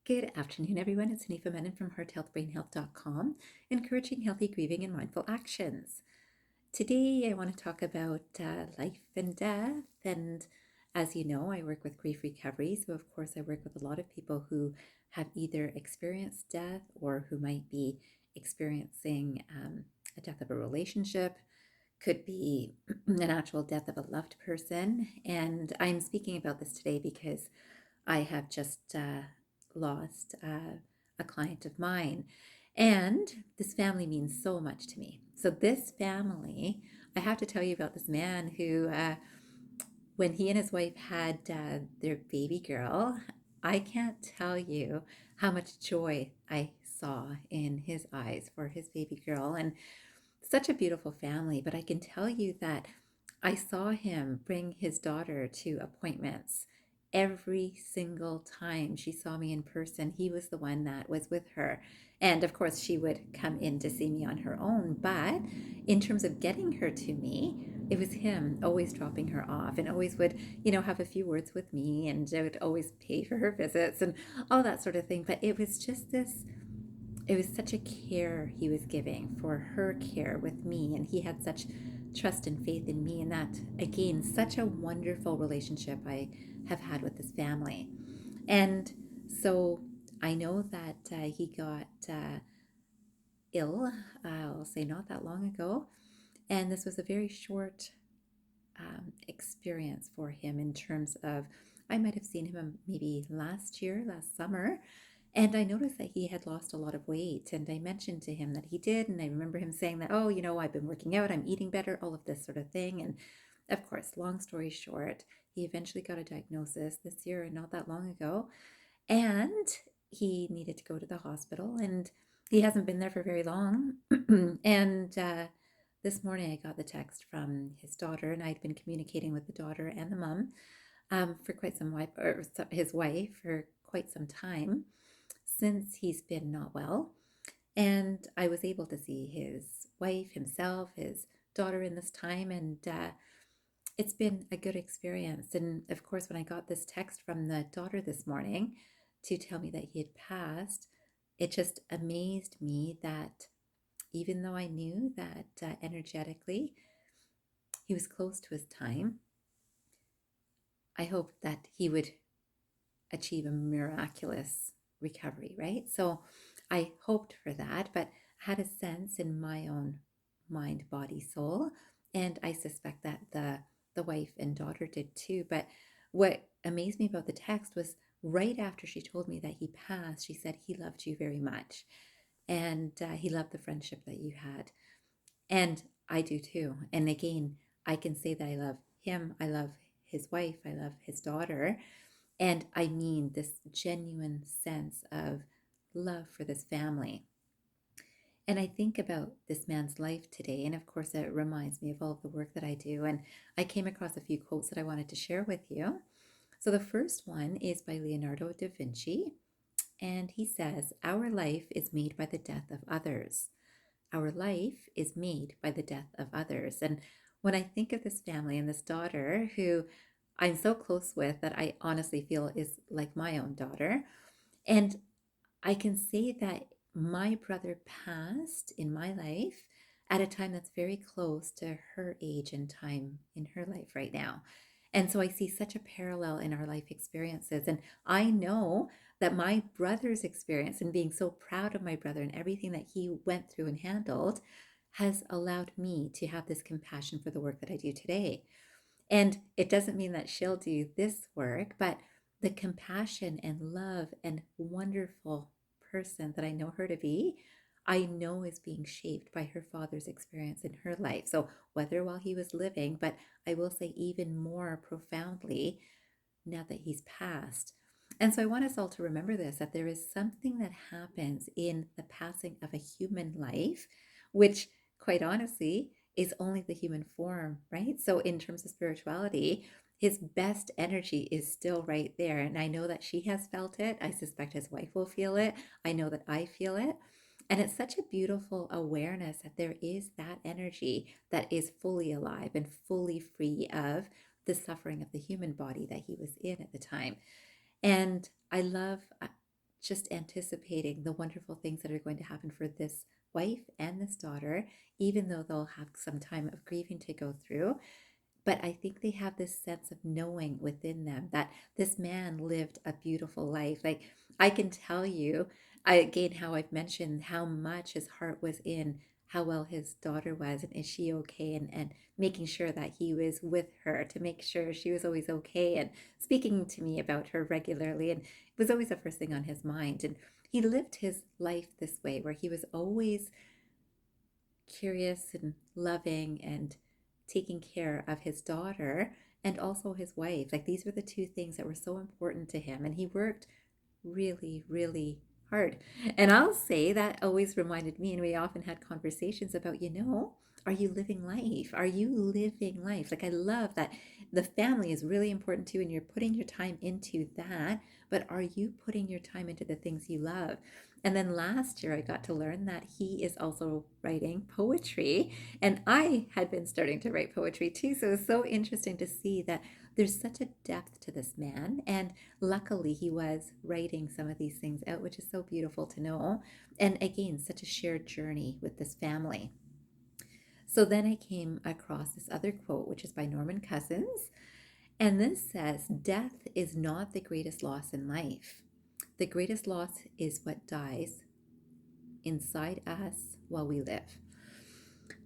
Good afternoon, everyone. It's Hanifa Menon from hearthealthbrainhealth.com, encouraging healthy grieving and mindful actions. Today, I want to talk about life and death. And as you know, I work with grief recovery. So, of course, I work with a lot of people who have either experienced death or who might be experiencing a death of a relationship, could be an actual death of a loved person. And I'm speaking about this today because I have just lost a client of mine. And this family means so much to me. So, this family, I have to tell you about this man who, when he and his wife had their baby girl, I can't tell you how much joy I saw in his eyes for his baby girl. And such a beautiful family. But I can tell you that I saw him bring his daughter to appointments every single time she saw me in person. He was the one that was with her. And of course, she would come in to see me on her own. But in terms of getting her to me, it was him always dropping her off and always would, have a few words with me and would always pay for her visits and all that sort of thing. But it was just this, it was such a care he was giving for her care with me. And he had such trust and faith in me. And that, again, such a wonderful relationship I have had with this family. And so I know that he got ill, I'll say not that long ago. And this was a very short experience for him in terms of, I might have seen him maybe last year, last summer, and I noticed that he had lost a lot of weight. And I mentioned to him that he did. And I remember him saying that, oh, I've been working out, I'm eating better, all of this sort of thing. And of course, long story short, he eventually got a diagnosis this year and not that long ago. And he needed to go to the hospital. And he hasn't been there for very long. And this morning, I got the text from his daughter, and I'd been communicating with the daughter and the mom for quite some wife, or his wife for quite some time since he's been not well. And I was able to see his wife, himself, his daughter in this time. And it's been a good experience. And of course, when I got this text from the daughter this morning to tell me that he had passed, it just amazed me that even though I knew that energetically he was close to his time, I hoped that he would achieve a miraculous recovery, right? So I hoped for that, but had a sense in my own mind, body, soul, and I suspect that the wife and daughter did too. But what amazed me about the text was right after she told me that he passed, she said he loved you very much, and he loved the friendship that you had, and I do too. And again, I can say that I love him, I love his wife, I love his daughter, and I mean this genuine sense of love for this family. And I think about this man's life today, and of course, it reminds me of all of the work that I do. And I came across a few quotes that I wanted to share with you. So the first one is by Leonardo da Vinci, and he says, "Our life is made by the death of others. Our life is made by the death of others." And when I think of this family and this daughter who I'm so close with that I honestly feel is like my own daughter, and I can say that my brother passed in my life at a time that's very close to her age and time in her life right now. And so I see such a parallel in our life experiences. And I know that my brother's experience and being so proud of my brother and everything that he went through and handled has allowed me to have this compassion for the work that I do today. And it doesn't mean that she'll do this work, but the compassion and love and wonderful person that I know her to be, I know is being shaped by her father's experience in her life. So, whether while he was living, but I will say even more profoundly now that he's passed. And so, I want us all to remember this, that there is something that happens in the passing of a human life, which, quite honestly, is only the human form, right? So, in terms of spirituality, his best energy is still right there. And I know that she has felt it. I suspect his wife will feel it. I know that I feel it. And it's such a beautiful awareness that there is that energy that is fully alive and fully free of the suffering of the human body that he was in at the time. And I love just anticipating the wonderful things that are going to happen for this wife and this daughter, even though they'll have some time of grieving to go through. But I think they have this sense of knowing within them that this man lived a beautiful life. Like, I can tell you, again, how I've mentioned how much his heart was in how well his daughter was and is she okay, and making sure that he was with her to make sure she was always okay, and speaking to me about her regularly. And it was always the first thing on his mind. And he lived his life this way, where he was always curious and loving and taking care of his daughter and also his wife. Like, these were the two things that were so important to him. And he worked really, really hard. And I'll say that always reminded me, and we often had conversations about, are you living life? Are you living life? Like, I love that the family is really important too, and you're putting your time into that, but are you putting your time into the things you love? And then last year, I got to learn that he is also writing poetry. And I had been starting to write poetry too. So it was so interesting to see that there's such a depth to this man. And luckily, he was writing some of these things out, which is so beautiful to know. And again, such a shared journey with this family. So then I came across this other quote, which is by Norman Cousins. And this says, "Death is not the greatest loss in life. The greatest loss is what dies inside us while we live."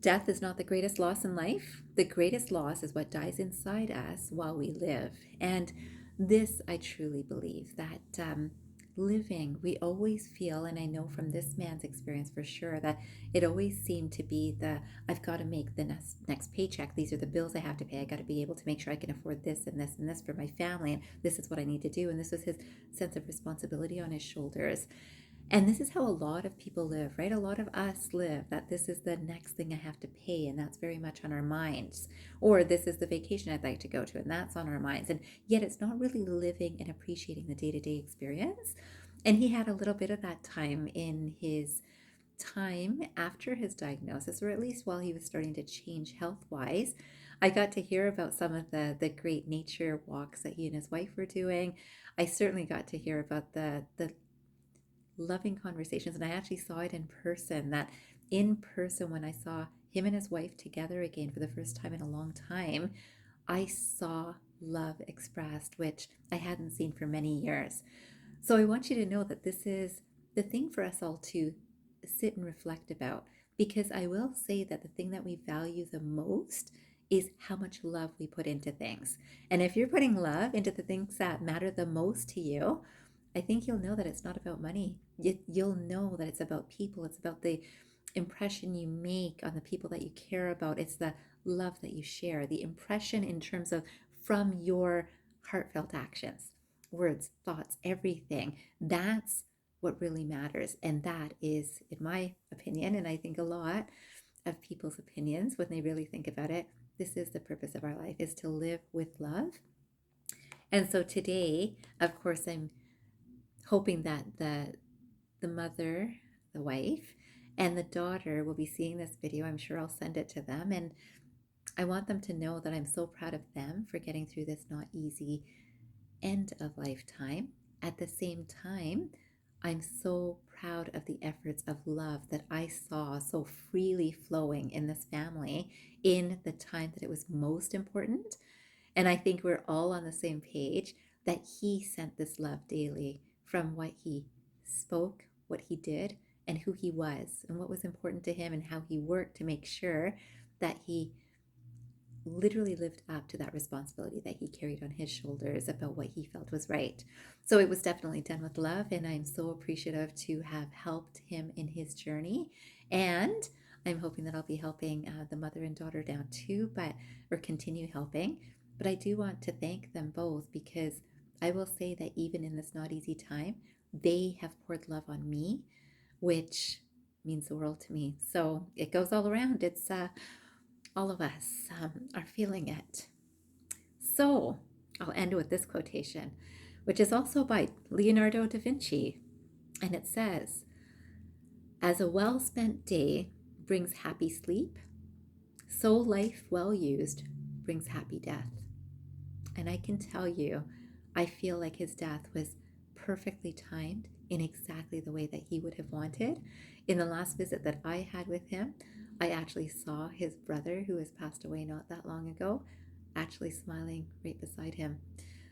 Death is not the greatest loss in life. The greatest loss is what dies inside us while we live. And this, I truly believe, that living, we always feel, and I know from this man's experience for sure, that it always seemed to be I've got to make the next paycheck. These are the bills I have to pay. I got to be able to make sure I can afford this and this and this for my family. And this is what I need to do. And this was his sense of responsibility on his shoulders. And this is how a lot of people live, right? A lot of us live, that this is the next thing I have to pay, and that's very much on our minds. Or this is the vacation I'd like to go to, and that's on our minds. And yet it's not really living and appreciating the day-to-day experience. And he had a little bit of that time in his time after his diagnosis, or at least while he was starting to change health-wise. I got to hear about some of the great nature walks that he and his wife were doing. I certainly got to hear about the loving conversations. And I actually saw it in person, that in person, when I saw him and his wife together again for the first time in a long time, I saw love expressed, which I hadn't seen for many years. So I want you to know that this is the thing for us all to sit and reflect about, because I will say that the thing that we value the most is how much love we put into things. And if you're putting love into the things that matter the most to you, I think you'll know that it's not about money. You'll know that it's about people. It's about the impression you make on the people that you care about. It's the love that you share, the impression in terms of from your heartfelt actions, words, thoughts, everything. That's what really matters. And that is, in my opinion, and I think a lot of people's opinions when they really think about it, this is the purpose of our life, is to live with love. And so today, of course, I'm hoping that the mother, the wife, and the daughter will be seeing this video. I'm sure I'll send it to them, and I want them to know that I'm so proud of them for getting through this not easy end of lifetime. At the same time, I'm so proud of the efforts of love that I saw so freely flowing in this family in the time that it was most important. And I think we're all on the same page that he sent this love daily from what he spoke, what he did, and who he was, and what was important to him, and how he worked to make sure that he literally lived up to that responsibility that he carried on his shoulders about what he felt was right. So it was definitely done with love, and I'm so appreciative to have helped him in his journey. And I'm hoping that I'll be helping the mother and daughter now too, or continue helping. But I do want to thank them both, because I will say that even in this not easy time, they have poured love on me, which means the world to me. So it goes all around. It's all of us are feeling it. So I'll end with this quotation, which is also by Leonardo da Vinci. And it says, "As a well spent day brings happy sleep, so life well used brings happy death." And I can tell you, I feel like his death was perfectly timed in exactly the way that he would have wanted. In the last visit that I had with him, I actually saw his brother, who has passed away not that long ago, actually smiling right beside him.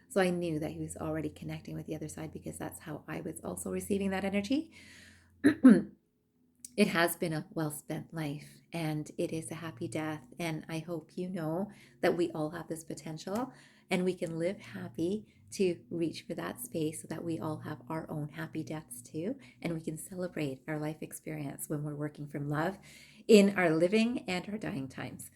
So I knew that he was already connecting with the other side because that's how I was also receiving that energy. It has been a well spent life and it is a happy death. And I hope you know that we all have this potential and we can live happy to reach for that space so that we all have our own happy deaths too. And we can celebrate our life experience when we're working from love in our living and our dying times.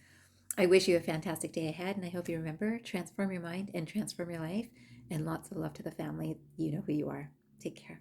I wish you a fantastic day ahead, and I hope you remember, transform your mind and transform your life. And lots of love to the family. You know who you are. Take care.